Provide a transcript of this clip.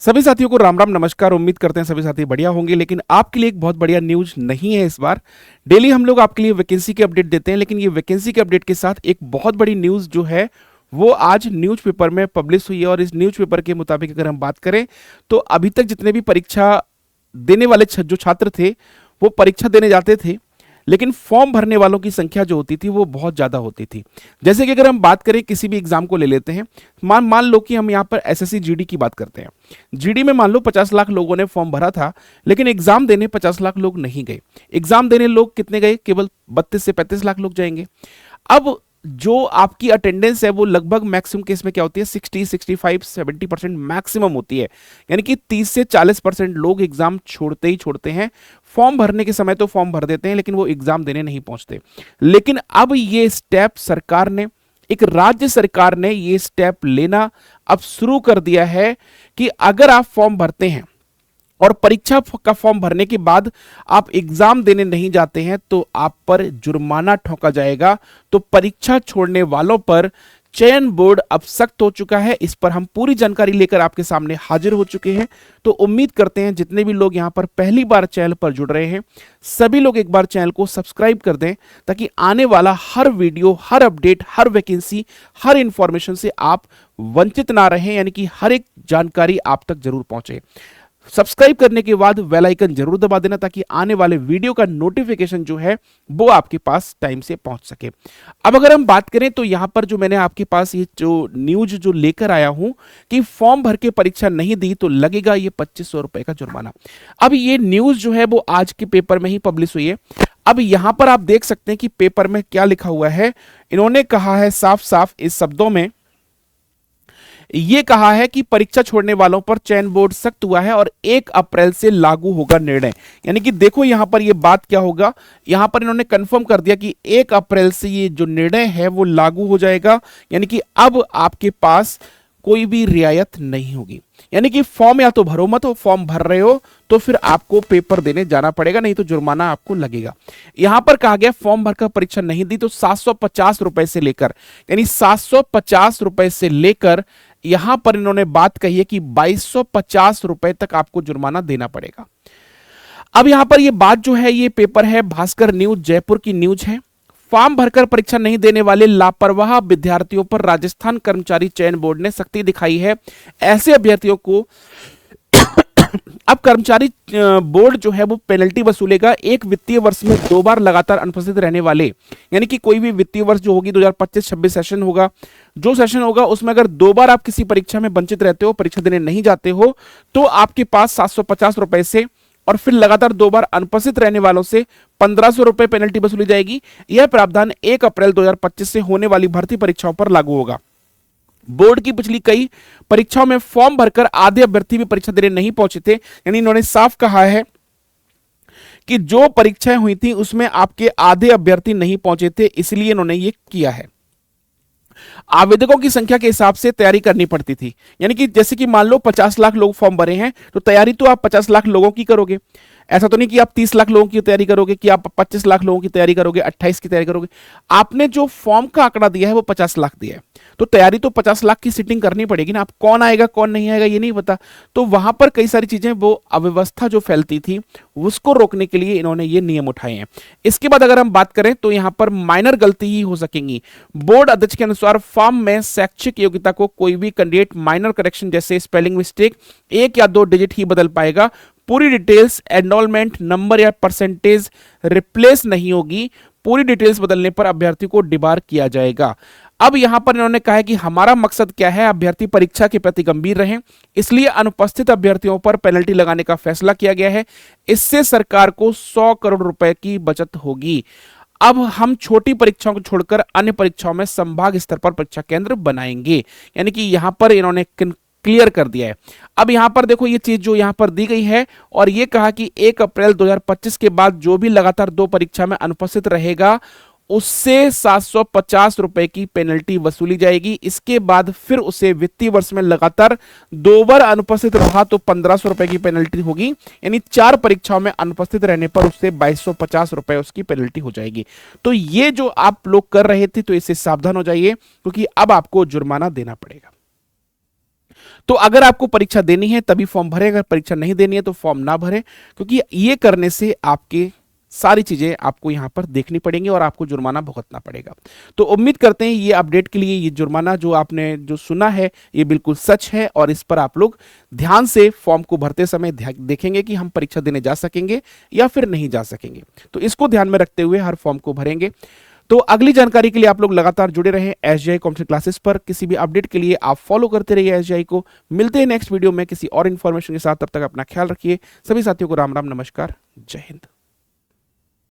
सभी साथियों को राम राम नमस्कार। उम्मीद करते हैं सभी साथी बढ़िया होंगे, लेकिन आपके लिए एक बहुत बढ़िया न्यूज नहीं है इस बार। डेली हम लोग आपके लिए वैकेंसी के अपडेट देते हैं, लेकिन ये वैकेंसी के अपडेट के साथ एक बहुत बड़ी न्यूज जो है वो आज न्यूज़पेपर में पब्लिश हुई है। और इस न्यूज़पेपर के मुताबिक अगर हम बात करें तो अभी तक जितने भी परीक्षा देने वाले जो छात्र थे वो परीक्षा देने जाते थे, लेकिन फॉर्म भरने वालों की संख्या जो होती थी वो बहुत ज़्यादा होती थी। जैसे कि अगर हम बात करें किसी भी एग्जाम को ले लेते हैं, मान मान लो कि हम यहाँ पर एसएससी जीडी की बात करते हैं। जीडी में मान लो 50 लाख लोगों ने फॉर्म भरा था, लेकिन एग्जाम देने 50 लाख लोग नहीं गए। एग्जाम देने लोग कितने गए? केवल 32 से 35 लाख लोग जाएंगे। अब जो आपकी अटेंडेंस है वो लगभग मैक्सिमम केस में क्या होती है, 60, 65, 70% मैक्सिमम होती है। यानी कि 30 से 40% लोग एग्जाम छोड़ते ही छोड़ते हैं। फॉर्म भरने के समय तो फॉर्म भर देते हैं, लेकिन वो एग्जाम देने नहीं पहुंचते। लेकिन अब ये स्टेप सरकार ने, एक राज्य सरकार ने ये स्टेप लेना अब शुरू कर दिया है कि अगर आप फॉर्म भरते हैं और परीक्षा का फॉर्म भरने के बाद आप एग्जाम देने नहीं जाते हैं तो आप पर जुर्माना ठोका जाएगा। तो परीक्षा छोड़ने वालों पर चयन बोर्ड अब सख्त हो चुका है। इस पर हम पूरी जानकारी लेकर आपके सामने हाजिर हो चुके हैं। तो उम्मीद करते हैं जितने भी लोग यहां पर पहली बार चैनल पर जुड़ रहे हैं सभी लोग एक बार चैनल को सब्सक्राइब कर दें, ताकि आने वाला हर वीडियो, हर अपडेट, हर वैकेंसी, हर इंफॉर्मेशन से आप वंचित ना रहें, यानी कि हर एक जानकारी आप तक जरूर पहुंचे। सब्सक्राइब करने के बाद बेल आइकन जरूर दबा देना, ताकि आने वाले वीडियो का नोटिफिकेशन जो है वो आपके पास टाइम से पहुंच सके। अब अगर हम बात करें तो यहां पर जो मैंने आपके पास ये जो न्यूज जो लेकर आया हूं कि फॉर्म भर के परीक्षा नहीं दी तो लगेगा ये 2500 रुपए का जुर्माना। अब ये न्यूज जो है वो आज के पेपर में ही पब्लिश हुई है। अब यहां पर आप देख सकते हैं कि पेपर में क्या लिखा हुआ है। इन्होंने कहा है साफ साफ इस शब्दों में, यह कहा है कि परीक्षा छोड़ने वालों पर चयन बोर्ड सख्त हुआ है और 1 अप्रैल से लागू होगा निर्णय। यानी कि देखो यहां पर यह बात क्या होगा, यहां पर इन्होंने कंफर्म कर दिया कि 1 अप्रैल से ये जो निर्णय है वो लागू हो जाएगा। यानी कि अब आपके पास कोई भी रियायत नहीं होगी। यानी कि फॉर्म या तो भरो मत, हो फॉर्म भर रहे हो तो फिर आपको पेपर देने जाना पड़ेगा, नहीं तो जुर्माना आपको लगेगा। यहां पर कहा गया फॉर्म भरकर परीक्षा नहीं दी तो 750 रुपए से लेकर, यानी 750 रुपए से लेकर यहां पर इन्होंने बात कही है कि 2250 रुपए तक आपको जुर्माना देना पड़ेगा। अब यहां पर यह बात जो है, ये पेपर है भास्कर न्यूज जयपुर की न्यूज है। फॉर्म भरकर परीक्षा नहीं देने वाले लापरवाह विद्यार्थियों पर राजस्थान कर्मचारी चयन बोर्ड ने सख्ती दिखाई है। ऐसे अभ्यर्थियों को अब कर्मचारी बोर्ड जो है वो पेनल्टी वसूलेगा। एक वित्तीय वर्ष में 2 बार लगातार अनुपस्थित रहने वाले, यानी कि कोई भी वित्तीय वर्ष जो होगी 2025-26 सेशन होगा, जो सेशन होगा उसमें अगर 2 बार आप किसी परीक्षा में वंचित रहते हो, परीक्षा देने नहीं जाते हो, तो आपके पास 750 रुपए से और फिर लगातार 2 बार अनुपस्थित रहने वालों से 1500 रुपए पेनल्टी वसूली जाएगी। यह प्रावधान 1 अप्रैल 2025 से होने वाली भर्ती परीक्षाओं पर लागू होगा। बोर्ड की पिछली कई परीक्षाओं में फॉर्म भरकर आधे अभ्यर्थी भी परीक्षा देने नहीं पहुंचे थे। यानी इन्होंने साफ कहा है कि जो परीक्षाएं हुई थी उसमें आपके आधे अभ्यर्थी नहीं पहुंचे थे, इसलिए इन्होंने ये किया है। आवेदकों की संख्या के हिसाब से तैयारी करनी पड़ती थी। यानी कि जैसे कि मान लो 50 लाख लोग फॉर्म भरे हैं तो तैयारी तो आप 50 लाख लोगों की करोगे। ऐसा तो नहीं कि आप 30 लाख लोगों की तैयारी करोगे, कि आप 25 लाख लोगों की तैयारी करोगे, 28 की तैयारी करोगे। आपने जो फॉर्म का आंकड़ा दिया है वो 50 लाख दिया है, तो तैयारी तो 50 लाख की सीटिंग करनी पड़ेगी ना। आप कौन आएगा कौन नहीं आएगा ये नहीं पता, तो वहां पर कई सारी चीजें, वो अव्यवस्था जो फैलती थी उसको रोकने के लिए इन्होंने ये नियम उठाए हैं। इसके बाद अगर हम बात करें तो यहां पर माइनर गलती ही हो सकेंगी। बोर्ड अध्यक्ष के अनुसार फॉर्म में शैक्षिक योग्यता को कोई भी कैंडिडेट माइनर करेक्शन जैसे स्पेलिंग मिस्टेक 1 या 2 डिजिट ही बदल पाएगा। पूरी डिटेल्स, एनरोलमेंट नंबर या परसेंटेज रिप्लेस नहीं होगी। पूरी डिटेल्स बदलने पर अभ्यर्थी को डिबार किया जाएगा। अब यहां पर इन्होंने कहा है कि हमारा मकसद क्या है, अभ्यर्थी परीक्षा के प्रति गंभीर रहें, इसलिए अनुपस्थित अभ्यर्थियों पर पेनल्टी लगाने का फैसला किया गया है। इससे सरकार को 100 करोड़ रुपए की बचत होगी। अब हम छोटी परीक्षाओं को छोड़कर अन्य परीक्षाओं में संभाग स्तर पर परीक्षा केंद्र बनाएंगे। यानी कि यहां पर इन्होंने क्लियर कर दिया है। अब यहां पर देखो ये चीज जो यहां पर दी गई है, और ये कहा कि 1 अप्रैल 2025 के बाद जो भी लगातार 2 परीक्षा में अनुपस्थित रहेगा उससे 750 रुपए की पेनल्टी वसूली जाएगी। इसके बाद फिर उसे वित्तीय वर्ष में लगातार 2 बार अनुपस्थित रहा तो 1500 रुपए की पेनल्टी होगी। यानी 4 परीक्षाओं में अनुपस्थित रहने पर उससे 2250 रुपए उसकी पेनल्टी हो जाएगी। तो ये जो आप लोग कर रहे थे तो इससे सावधान हो जाइए, क्योंकि अब आपको जुर्माना देना पड़ेगा। तो अगर आपको परीक्षा देनी है तभी फॉर्म भरें, अगर परीक्षा नहीं देनी है तो फॉर्म ना भरें, क्योंकि ये करने से आपके सारी चीजें आपको यहां पर देखनी पड़ेंगी और आपको जुर्माना भुगतना पड़ेगा। तो उम्मीद करते हैं ये अपडेट के लिए ये जुर्माना जो आपने जो सुना है ये बिल्कुल सच है और इस पर आप लोग ध्यान से फॉर्म को भरते समय देखेंगे कि हम परीक्षा देने जा सकेंगे या फिर नहीं जा सकेंगे। तो इसको ध्यान में रखते हुए हर फॉर्म को भरेंगे। तो अगली जानकारी के लिए आप लोग लगातार जुड़े रहें एसजीआई कॉम्पिटिशन क्लासेस पर। किसी भी अपडेट के लिए आप फॉलो करते रहिए एसजीआई को। मिलते हैं नेक्स्ट वीडियो में किसी और इन्फॉर्मेशन के साथ, तब तक अपना ख्याल रखिए। सभी साथियों को राम राम, नमस्कार, जय हिंद।